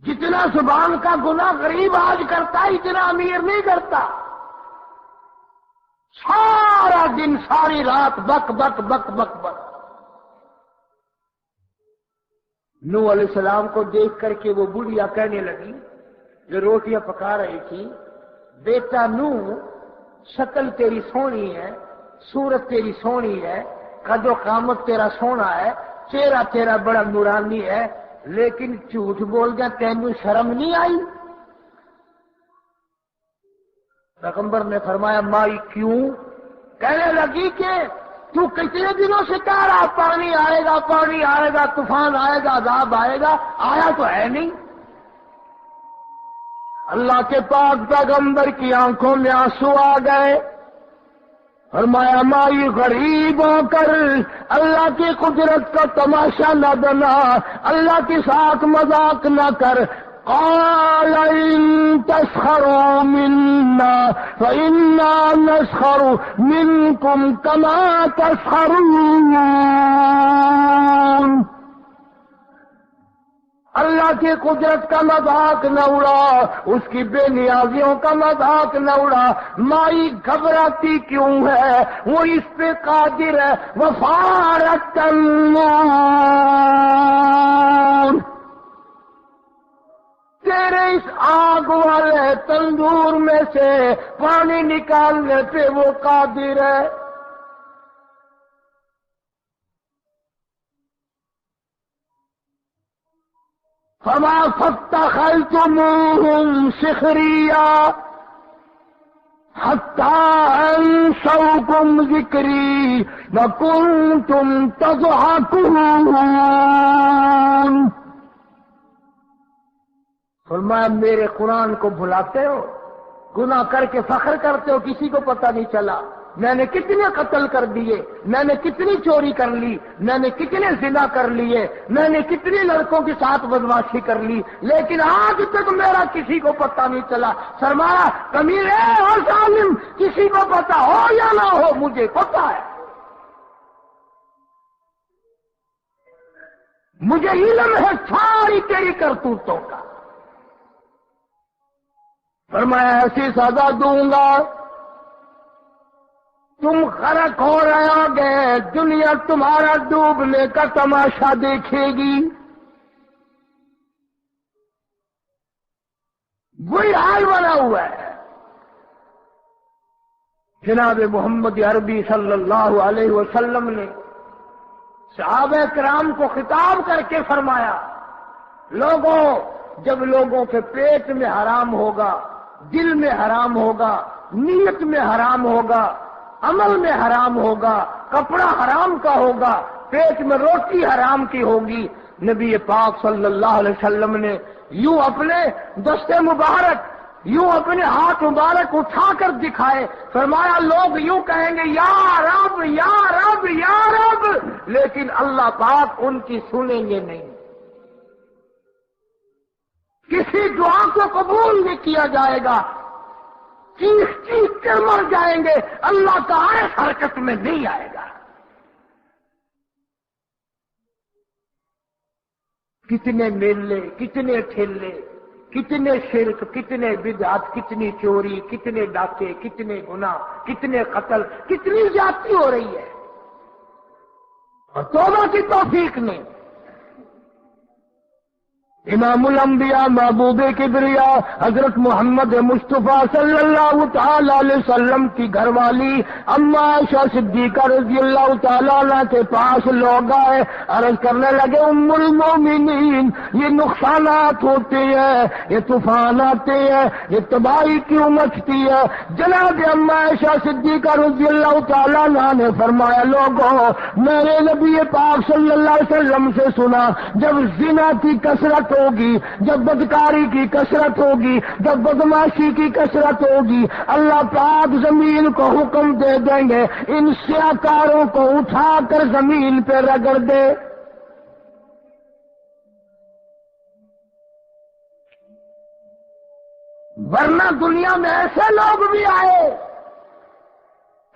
جتنا زبان کا گناہ غریب آج کرتا ہے اتنا امیر نہیں کرتا. سارا دن ساری رات بک بک بک بک بک. نوح علیہ السلام کو دیکھ کر کے وہ بڑھیا کہنے لگی جو روٹیاں پکا رہی تھی، بیٹا نوح شکل تیری سونی ہے، صورت تیری سونی ہے، قد و قامت تیرا سونا ہے، چہرہ تیرا بڑا نورانی ہے، لیکن جھوٹ بول گیا تینوں شرم نہیں آئی؟ پیغمبر نے فرمایا مائی کیوں؟ کہنے لگی کہ تو کتنے دنوں سے کہہ رہا پانی آئے گا پانی آئے گا، طوفان آئے گا، عذاب آئے گا، آیا تو ہے نہیں. اللہ کے پاک پیغمبر کی آنکھوں میں آنسو آ گئے. فرمایا مائی غریب ہو کر اللہ کی قدرت کا تماشا نہ بنا، اللہ کی ساتھ مذاق نہ کر. قال إن تسخروا منا فإنا نسخر منكم كما تسخرون. اللہ کی قدرت کا مذاق نہ اڑا، اس کی بے نیازیوں کا مذاق نہ اڑا. مائی گھبراتی کیوں ہے؟ وہ اس پہ قادر ہے. وفارت النار، تیرے اس آگ والے تندور میں سے پانی نکالنے پہ وہ قادر ہے. فما فاتخذتموهم سخريا حتى أنسوكم ذكري وكنتم تضحكون. فرمایا میرے قرآن کو بھلاتے ہو، گناہ کر کے فخر کرتے ہو، کسی کو پتہ نہیں چلا. میں نے کتنے قتل کر دیے، میں نے کتنی چوری کر لی، میں نے کتنے زنا کر لیے، میں نے کتنی لڑکوں کے ساتھ بدماشی کر لی، لیکن آج تک میرا کسی کو پتہ نہیں چلا. فرمایا کمینے اور ظالم، کسی کو پتہ ہو یا نہ ہو مجھے پتہ ہے، مجھے علم ہے ساری تیری کرتوتوں کا. فرمایا ایسی سزا دوں گا تم غرق ہو رہے گے، دنیا تمہارا ڈوبنے کا تماشا دیکھے گی. وہی حال بنا ہوا ہے. جناب محمد عربی صلی اللہ علیہ وسلم نے صحابہ کرام کو خطاب کر کے فرمایا لوگوں، جب لوگوں کے پیٹ میں حرام ہوگا، دل میں حرام ہوگا، نیت میں حرام ہوگا، عمل میں حرام ہوگا، کپڑا حرام کا ہوگا، پیٹ میں روٹی حرام کی ہوگی، نبی پاک صلی اللہ علیہ وسلم نے یوں اپنے دستے مبارک، یوں اپنے ہاتھ مبارک اٹھا کر دکھائے. فرمایا لوگ یوں کہیں گے یا رب یا رب یا رب، لیکن اللہ پاک ان کی سنیں گے نہیں. کسی دعا کو قبول نہیں کیا جائے گا، چیخ چیخ کر مر جائیں گے، اللہ تعالی حرکت میں نہیں آئے گا۔ کتنے میلے، کتنے ٹھیلے، کتنے شرک، کتنے بدعت، کتنی چوری، کتنے ڈاکے، کتنے گناہ، کتنے قتل، کتنی زیادتی ہو رہی ہے، اور توبہ کی توفیق نہیں۔ امام الانبیاء محبوب کبریا حضرت محمد مصطفیٰ صلی اللہ تعالی علیہ وسلم کی گھر والی اما عائشہ صدیقہ رضی اللہ تعالیٰ عنہ کے پاس لوگ آئے، عرض کرنے لگے ام المومنین، یہ نقصانات ہوتے ہیں، یہ طوفان آتے ہیں، یہ تباہی کیوں مچتی ہے؟ جناب اما عائشہ صدیقہ رضی اللہ تعالیٰ عنہ نے فرمایا، لوگوں میں نے نبی پاک صلی اللہ علیہ وسلم سے سنا، جب زنا کی کثرت ہوگی، جب بدکاری کی کثرت ہوگی، جب بدماشی کی کثرت ہوگی، اللہ پاک زمین کو حکم دے دیں گے ان سیاکاروں کو اٹھا کر زمین پہ رگڑ دے۔ ورنہ دنیا میں ایسے لوگ بھی آئے،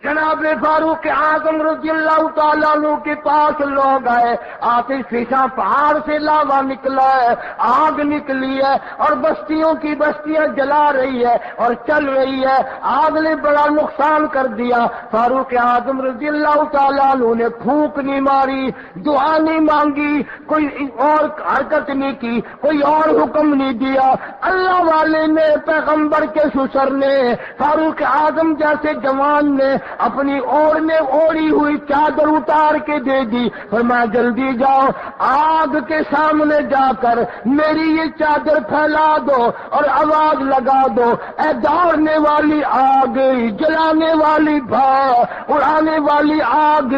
جناب فاروق اعظم رضی اللہ تعالیٰ عنہ کے پاس لوگ آئے، آتش فشاں پہاڑ سے لاوا نکلا ہے، آگ نکلی ہے اور بستیوں کی بستیاں جلا رہی ہے اور چل رہی ہے، آگ نے بڑا نقصان کر دیا۔ فاروق اعظم رضی اللہ تعالیٰ عنہ نے پھونک نہیں ماری، دعا نہیں مانگی، کوئی اور حرکت نہیں کی، کوئی اور حکم نہیں دیا۔ اللہ والے نے، پیغمبر کے سسر نے، فاروق اعظم جیسے جوان نے اپنی اوڑھی ہوئی چادر اتار کے دے دی، فرمایا جلدی جاؤ، آگ کے سامنے جا کر میری یہ چادر پھیلا دو اور آواز لگا دو، اے دوڑنے والی آگ، جلانے والی بھاپ، اڑانے والی آگ،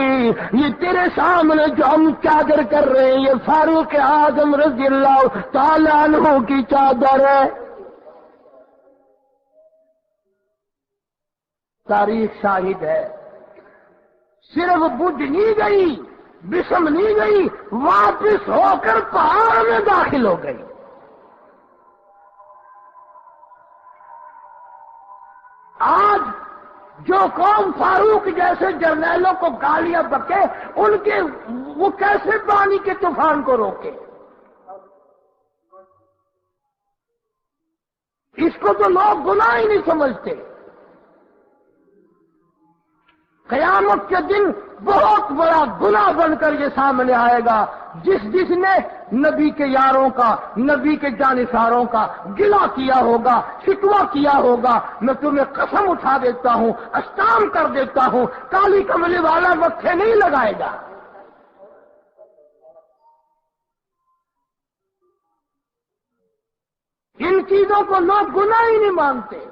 یہ تیرے سامنے جو ہم چادر کر رہے ہیں یہ فاروق اعظم رضی اللہ تعالی عنہ کی چادر ہے۔ تاریخ شاہد ہے، صرف بجھ نہیں گئی، بسم نہیں گئی، واپس ہو کر پہاڑ میں داخل ہو گئی۔ آج جو قوم فاروق جیسے جرنیلوں کو گالیاں بکے، ان کے وہ کیسے پانی کے طوفان کو روکے؟ اس کو تو لوگ گناہ ہی نہیں سمجھتے۔ قیامت کے دن بہت بڑا گناہ بن کر یہ سامنے آئے گا، جس نے نبی کے یاروں کا، نبی کے جانثاروں کا گلہ کیا ہوگا، شکوہ کیا ہوگا، میں تمہیں قسم اٹھا دیتا ہوں، استام کر دیتا ہوں، کالی کملی والا متھے نہیں لگائے گا۔ ان چیزوں کو لوگ گناہ ہی نہیں مانتے۔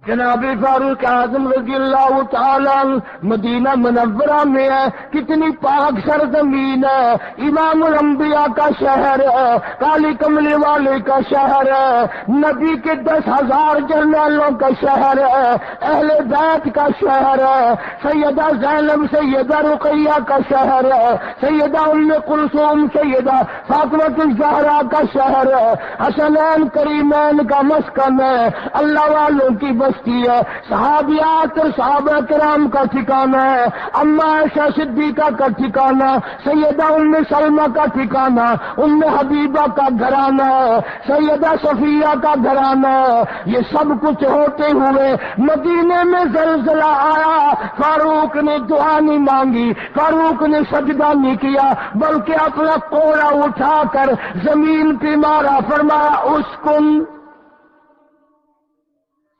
جناب فاروق اعظم رضی اللہ تعالیٰ مدینہ منورہ میں ہے، کتنی پاک سرزمین ہے، امام الانبیاء کا شہر ہے، کالی کملی والے کا شہر ہے، نبی کے 10,000 جرنیلوں کا شہر ہے، اہل بیت کا شہر ہے، سیدہ زینب، سیدہ رقیہ کا شہر ہے، سیدہ ام کلثوم، سیدہ فاطمہ الزہرا کا شہر ہے، حسنین کریمین کا مسکن ہے، اللہ والوں کی بستی ہے، صحابیات اور صحابہ کرام کا ٹھکانہ ہے، اما عائشہ صدیقہ کا ٹھکانہ، سیدہ ام سلمہ کا ٹھکانہ، ام حبیبہ کا گھرانہ ہے، سیدہ صفیہ کا گھرانہ ہے۔ یہ سب کچھ ہوتے ہوئے مدینے میں زلزلہ آیا، فاروق نے دعا نہیں مانگی، فاروق نے سجدہ نہیں کیا، بلکہ اپنا کوڑا اٹھا کر زمین پہ مارا، فرمایا اسکن،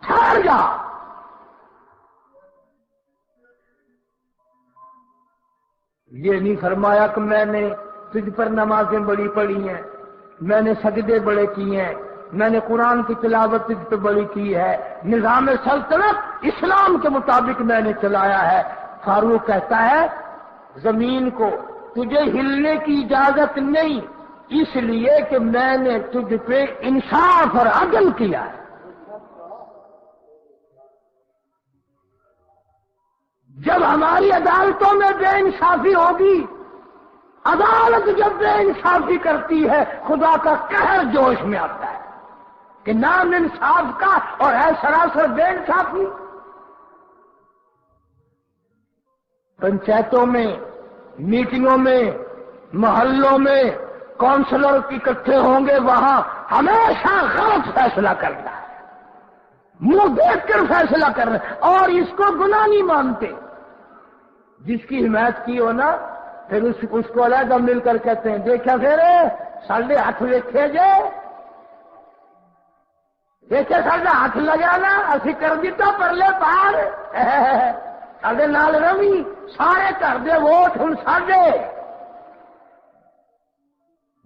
ٹھہر جا۔ یہ نہیں فرمایا کہ میں نے تجھ پر نمازیں بڑی پڑھی ہیں، میں نے سجدے بڑے کیے ہیں، میں نے قرآن کی تلاوت تجھ پہ بڑی کی ہے، نظام سلطنت اسلام کے مطابق میں نے چلایا ہے۔ فاروق کہتا ہے زمین کو تجھے ہلنے کی اجازت نہیں، اس لیے کہ میں نے تجھ پہ انصاف اور عدل کیا ہے۔ جب ہماری عدالتوں میں بے انصافی ہوگی، عدالت جب بے انصافی کرتی ہے خدا کا قہر جوش میں آتا ہے کہ نام انصاف کا اور ہے سراسر بے انصافی. پنچایتوں میں، میٹنگوں میں، محلوں میں کونسلر اکٹھے ہوں گے، وہاں ہمیشہ غلط فیصلہ کرنا ہے، منہ دیکھ کر فیصلہ کرنا ہے، اور اس کو گناہ نہیں مانتے. جس کی حمایت کی ہو نا، پھر اس کو علیحدہ مل کر کہتے ہیں دیکھا پھر ساڑھے ہاتھ دیکھے جے، دیکھے ساڑھے ہاتھ لگانا اسی کر دیتا پرلے پار ساڑھے نال روی سارے کر دے ووٹ ہوں ساڑھے.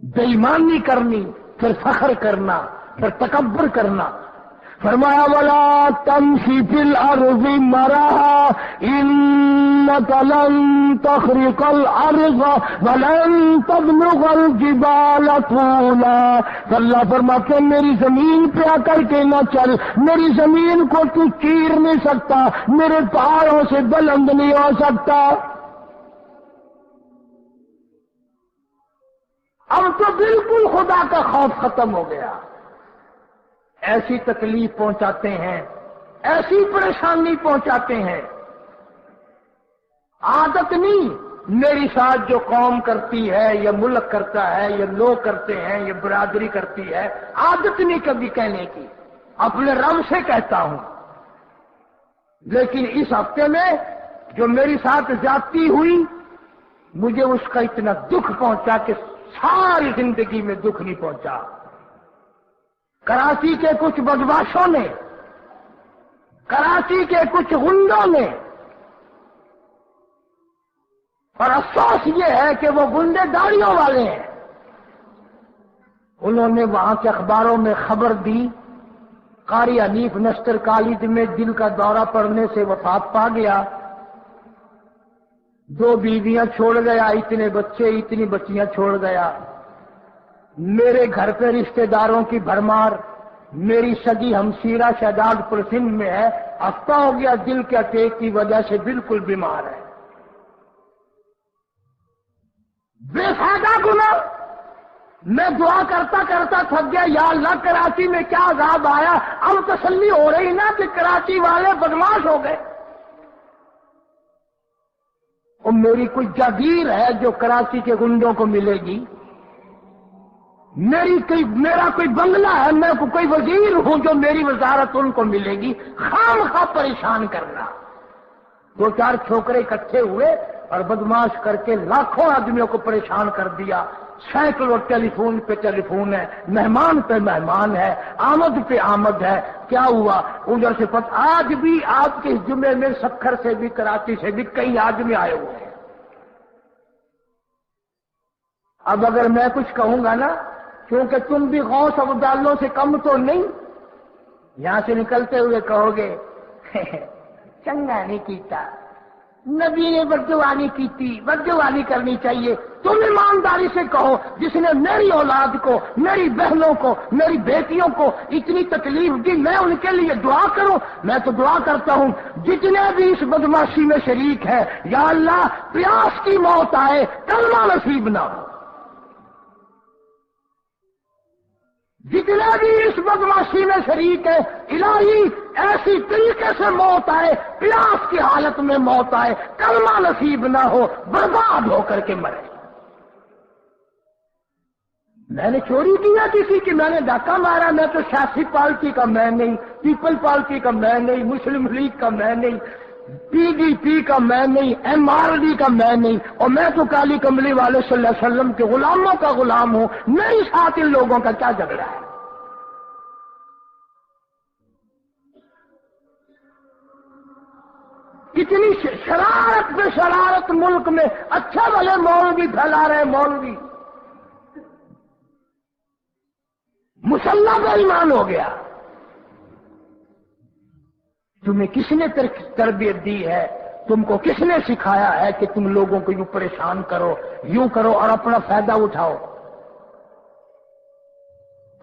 بے ایمانی کرنی، پھر فخر کرنا، پھر تکبر کرنا. فرمایا ولا تمشی فی الارض مرحا انک لن تخرق الارض ولن تبلغ الجبال طولا. اللہ فرماتے ہیں میری زمین پہ آ کر کے نہ چل، میری زمین کو تو چیر نہیں سکتا، میرے پہاڑوں سے بلند نہیں ہو سکتا. اب تو بالکل خدا کا خوف ختم ہو گیا. ایسی تکلیف پہنچاتے ہیں، ایسی پریشانی پہنچاتے ہیں. عادت نہیں، میری ساتھ جو قوم کرتی ہے یا ملک کرتا ہے یا لوگ کرتے ہیں یا برادری کرتی ہے، عادت نہیں کبھی کہنے کی، اپنے رب سے کہتا ہوں. لیکن اس ہفتے میں جو میری ساتھ زیادتی ہوئی، مجھے اس کا اتنا دکھ پہنچا کہ ساری زندگی میں دکھ نہیں پہنچا. کراچی کے کچھ بدماشوں نے، کراچی کے کچھ غنڈوں نے، اور افسوس یہ ہے کہ وہ گنڈے داڑیوں والے ہیں، انہوں نے وہاں کے اخباروں میں خبر دی قاری حنیف نشتر کالج میں دل کا دورہ پڑنے سے وفات پا گیا، 2 بیویاں چھوڑ گیا، اتنے بچے اتنی بچیاں چھوڑ گیا. میرے گھر پہ رشتہ داروں کی بھرمار. میری سگی ہمشیرہ شہزاد پور سندھ میں ہے، ہفتہ ہو گیا دل کے اٹیک کی وجہ سے بالکل بیمار ہے. بے فائدہ گناہ. میں دعا کرتا کرتا تھک گیا، یا اللہ کراچی میں کیا عذاب آیا. اب تسلی ہو رہی نا کہ کراچی والے بدماش ہو گئے. اور میری کوئی جاگیر ہے جو کراچی کے گنڈوں کو ملے گی؟ میرا کوئی بنگلہ ہے، میں کوئی وزیر ہوں جو میری وزارت ان کو ملے گی؟ خام خواہ پریشان کرنا. 2-4 چھوکرے اکٹھے ہوئے اور بدماش کر کے لاکھوں آدمیوں کو پریشان کر دیا. سینکڑوں ٹیلی فون پہ ٹیلی فون ہے، مہمان پہ مہمان ہے، آمد پہ آمد ہے. کیا ہوا ادھر سے آج بھی آپ کے جمعے میں سکھر سے بھی کراچی سے بھی کئی آدمی آئے ہوئے ہیں. اب اگر میں کچھ کہوں گا نا، کیونکہ تم بھی غوث عبداللوں سے کم تو نہیں، یہاں سے نکلتے ہوئے کہو گے چنگا نہیں کیتا، نبی نے بددعانی کی تھی، بددعانی کرنی چاہیے. تم ایمانداری سے کہو جس نے میری اولاد کو، میری بہنوں کو، میری بیٹیوں کو اتنی تکلیف دی، میں ان کے لیے دعا کروں. میں تو دعا کرتا ہوں جتنے بھی اس بدماشی میں شریک ہے، یا اللہ پیاس کی موت آئے، کلمہ نصیب نہ ہو. جتنے بھی اس بدماشی میں شریک ہے، الہی ایسی طریقے سے موت آئے، پیاس کی حالت میں موت آئے، کلمہ نصیب نہ ہو، برباد ہو کر کے مرے. میں نے چوری کیا کسی کی، میں نے ڈاکہ مارا، میں تو سیاسی پارٹی کا میں نہیں، پیپل پارٹی کا میں نہیں، مسلم لیگ کا میں نہیں، PDP کا میں نہیں، MRD کا میں نہیں، اور میں تو کالی کملی والے صلی اللہ علیہ وسلم کے غلاموں کا غلام ہوں. میری ساتھ ان لوگوں کا کیا جھگڑا ہے؟ کتنی شرارت پہ شرارت ملک میں. اچھا بھلے مولوی پھیلا رہے، مولوی مسلح کا ایمان ہو گیا. تمہیں کس نے تربیت دی ہے؟ تم کو کس نے سکھایا ہے کہ تم لوگوں کو یوں پریشان کرو، یوں کرو اور اپنا فائدہ اٹھاؤ؟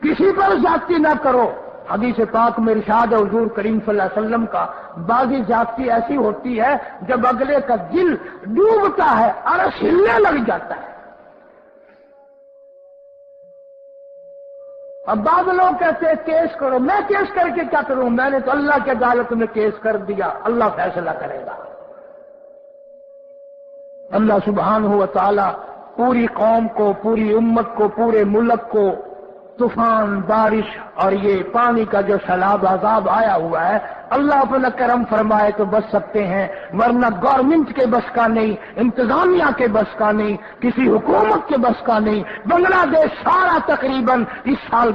کسی پر زیادتی نہ کرو. حدیث پاک میں ارشاد ہے حضور کریم صلی اللہ علیہ وسلم کا، بعضی زیادتی ایسی ہوتی ہے جب اگلے کا دل ڈوبتا ہے، عرش ہلنے لگ جاتا ہے. اب بعض لوگ کہتے ہیں کیس کرو، میں کیس کر کے کیا کروں، میں نے تو اللہ کی عدالت میں کیس کر دیا، اللہ فیصلہ کرے گا۔ اللہ سبحانہ و تعالی پوری قوم کو، پوری امت کو، پورے ملک کو طوفان، بارش اور یہ پانی کا جو سیلاب عذاب آیا ہوا ہے، اللہ اپنا کرم فرمائے تو بچ سکتے ہیں، ورنہ گورنمنٹ کے بس کا نہیں، انتظامیہ کے بس کا نہیں، کسی حکومت کے بس کا نہیں۔ بنگلہ دیش سارا تقریباً اس سال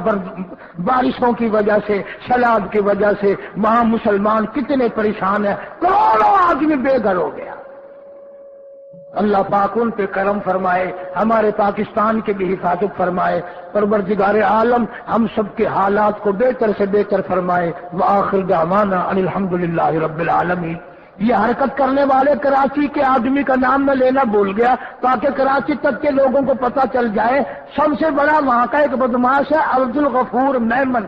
بارشوں کی وجہ سے، سیلاب کی وجہ سے وہاں مسلمان کتنے پریشان ہیں، کروڑوں آدمی بے گھر ہو گیا۔ اللہ پاک ان پہ کرم فرمائے، ہمارے پاکستان کی بھی حفاظت فرمائے، پروردگار عالم ہم سب کے حالات کو بہتر سے بہتر فرمائے۔ وآخر دعوانا ان الحمدللہ رب العالمین۔ یہ حرکت کرنے والے کراچی کے آدمی کا نام میں لینا بھول گیا تاکہ کراچی تک کے لوگوں کو پتہ چل جائے۔ سب سے بڑا وہاں کا ایک بدماش ہے عبدالغفور میمن،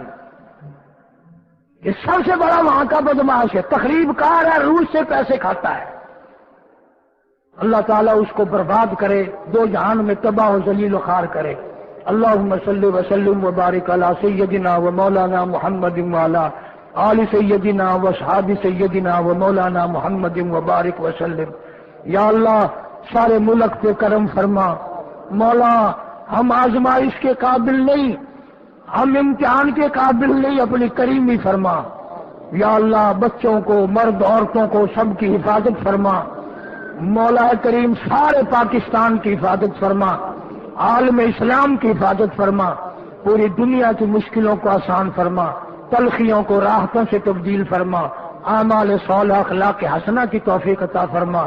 یہ سب سے بڑا وہاں کا بدماش ہے، تخریب کار ہے، روس سے پیسے کھاتا ہے۔ اللہ تعالیٰ اس کو برباد کرے، دو جہان میں تباہ و ذلیل و خوار کرے۔ اللہم صلی وسلم وبارک علی سیدنا و مولانا محمد وعلی آل سیدنا و اصحاب سیدنا و مولانا محمد وبارک وسلم۔ یا اللہ سارے ملک پہ کرم فرما، مولا ہم آزمائش کے قابل نہیں، ہم امتحان کے قابل نہیں، اپنی کریمی فرما۔ یا اللہ بچوں کو، مرد عورتوں کو سب کی حفاظت فرما، مولا کریم سارے پاکستان کی حفاظت فرما، عالم اسلام کی حفاظت فرما، پوری دنیا کی مشکلوں کو آسان فرما، تلخیوں کو راحتوں سے تبدیل فرما، اعمال صالحہ اخلاق حسنہ کی توفیق عطا فرما،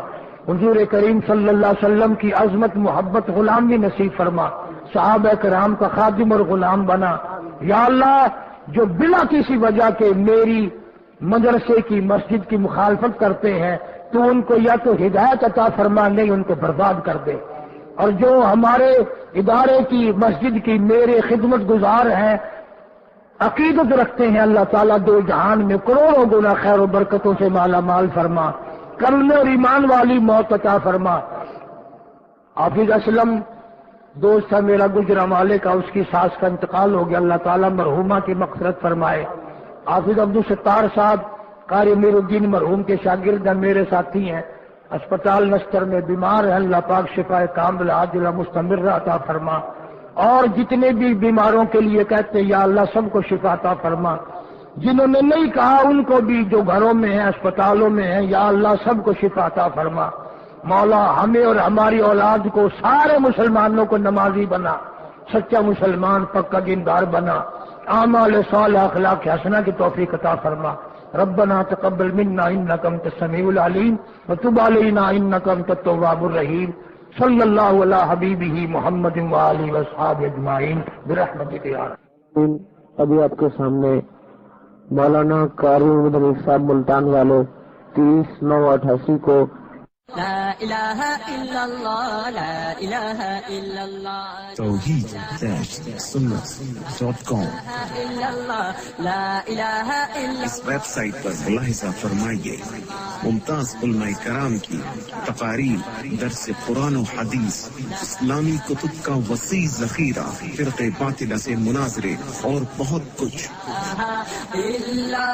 حضور کریم صلی اللہ علیہ وسلم کی عظمت محبت غلامی نصیب فرما، صحابہ کرام کا خادم اور غلام بنا۔ یا اللہ جو بلا کسی وجہ کے میری مدرسے کی مسجد کی مخالفت کرتے ہیں تو ان کو یا تو ہدایت عطا فرما، نہیں ان کو برباد کر دے، اور جو ہمارے ادارے کی مسجد کی میرے خدمت گزار ہیں، عقیدت رکھتے ہیں، اللہ تعالیٰ دو جہان میں کروڑوں گنا خیر و برکتوں سے مالا مال فرما، کلمے اور ایمان والی موت عطا فرما۔ حافظ اسلم دوست تھا میرا گجرا والے کا، اس کی ساس کا انتقال ہو گیا، اللہ تعالیٰ مرحومہ کی مغفرت فرمائے۔ حافظ عبدالستار صاحب قاری میر الدین مرحوم کے شاگرد ہیں، میرے ساتھی ہیں، اسپتال نشتر میں بیمار ہیں، اللہ پاک شفا کاملہ عاجلہ مستمرہ عطا فرما، اور جتنے بھی بیماروں کے لیے کہتے یا اللہ سب کو شفا عطا فرما، جنہوں نے نہیں کہا ان کو بھی جو گھروں میں ہیں، اسپتالوں میں ہیں، یا اللہ سب کو شفا عطا فرما۔ مولا ہمیں اور ہماری اولاد کو، سارے مسلمانوں کو نمازی بنا، سچا مسلمان، پکا دیندار بنا، اعمال صالحہ اخلاق حسنہ کی توفیق عطا فرما۔ ربنا تقبل منا انك انت السميع العليم وتب علينا انك انت التواب الرحيم صلی اللہ علی حبیبہ محمد وآلہ واصحابہ اجمعین برحمتک یا رب۔ ابھی آپ کے سامنے مولانا قاری مدنی صاحب ملتان والے 30/9/88 کو لا الہ الا اللہ لا الہ الا اللہ توحید-سنت.com لا الہ الا اس ویب سائٹ پر ملاحظہ فرمائیے ممتاز علماء کرام کی تقاریر، درس قرآن و حدیث، اسلامی کتب کا وسیع ذخیرہ، فرقہ باطلہ سے مناظرے اور بہت کچھ۔ اللہ